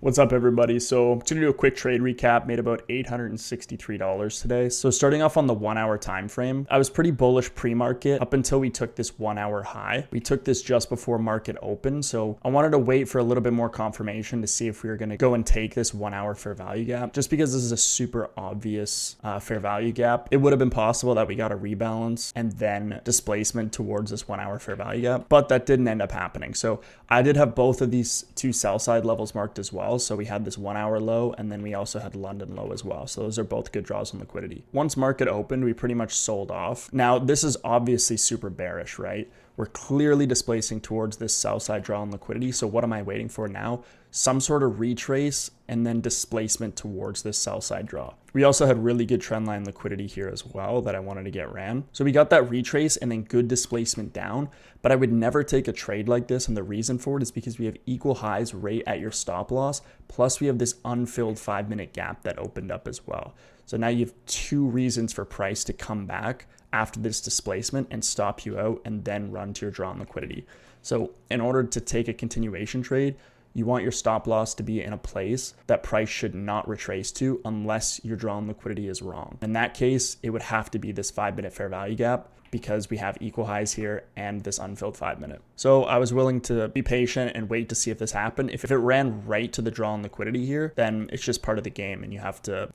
What's up, everybody? So I'm going to do a quick trade recap. Made about $863 today. So starting off on the 1 hour time frame, I was pretty bullish pre-market up until we took this 1 hour high. We took this just before market opened. So I wanted to wait for a little bit more confirmation to see if we were going to go and take this 1 hour fair value gap. Just because this is a super obvious fair value gap, it would have been possible that we got a rebalance and then displacement towards this 1 hour fair value gap, but that didn't end up happening. So I did have both of these two sell side levels marked as well. So we had this 1 hour low, and then we also had London low as well. So those are both good draws on liquidity. Once market opened, we pretty much sold off. Now, this is obviously super bearish, right? We're clearly displacing towards this sell side draw on liquidity. So what am I waiting for now? Some sort of retrace and then displacement towards this sell side draw. We also had really good trendline liquidity here as well that I wanted to get ran. So we got that retrace and then good displacement down, but I would never take a trade like this. And the reason for it is because we have equal highs right at your stop loss. Plus we have this unfilled 5-minute gap that opened up as well. So now you have two reasons for price to come back after this displacement and stop you out and then run to your draw on liquidity. So in order to take a continuation trade, you want your stop loss to be in a place that price should not retrace to unless your draw on liquidity is wrong. In that case, it would have to be this 5-minute fair value gap because we have equal highs here and this unfilled 5-minute. So I was willing to be patient and wait to see if this happened. If it ran right to the draw on liquidity here, then it's just part of the game and you have to,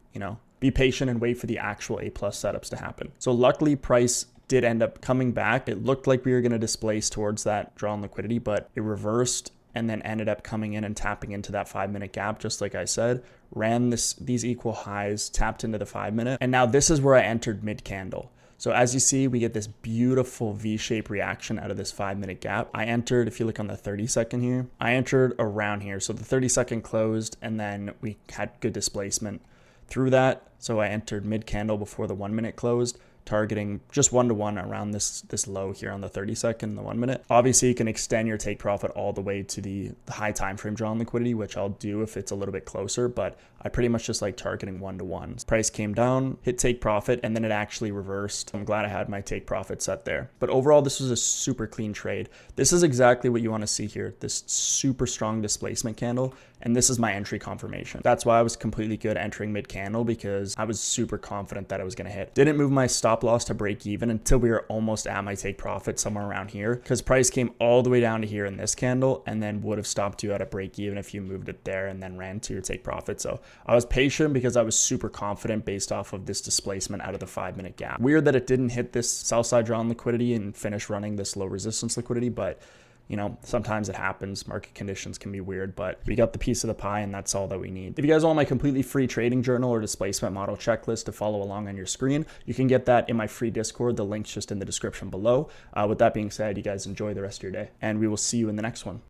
be patient and wait for the actual A+ setups to happen. So luckily price did end up coming back. It looked like we were going to displace towards that draw on liquidity, but it reversed and then ended up coming in and tapping into that 5-minute gap, just like I said, ran these equal highs, tapped into the 5-minute. And now this is where I entered mid candle. So as you see, we get this beautiful V-shaped reaction out of this 5-minute gap. I entered, if you look on the 30-second here, I entered around here. So the 30-second closed and then we had good displacement through that. So I entered mid candle before the 1-minute closed, targeting just 1-to-1 around this low here on the 30-second and the 1-minute. Obviously, you can extend your take profit all the way to the high time frame draw on liquidity, which I'll do if it's a little bit closer, but I pretty much just like targeting 1-to-1. Price came down, hit take profit, and then it actually reversed. I'm glad I had my take profit set there. But overall, this was a super clean trade. This is exactly what you want to see here, this super strong displacement candle, and this is my entry confirmation. That's why I was completely good entering mid candle because I was super confident that it was going to hit. Didn't move my stop loss to break even until we were almost at my take profit somewhere around here because price came all the way down to here in this candle and then would have stopped you at a break even if you moved it there and then ran to your take profit. So I was patient because I was super confident based off of this displacement out of the 5-minute gap. Weird that it didn't hit this sell side draw on liquidity and finish running this low resistance liquidity, but sometimes it happens. Market conditions can be weird, but we got the piece of the pie and that's all that we need. If you guys want my completely free trading journal or displacement model checklist to follow along on your screen, you can get that in my free Discord. The link's just in the description below. With that being said, you guys enjoy the rest of your day and we will see you in the next one.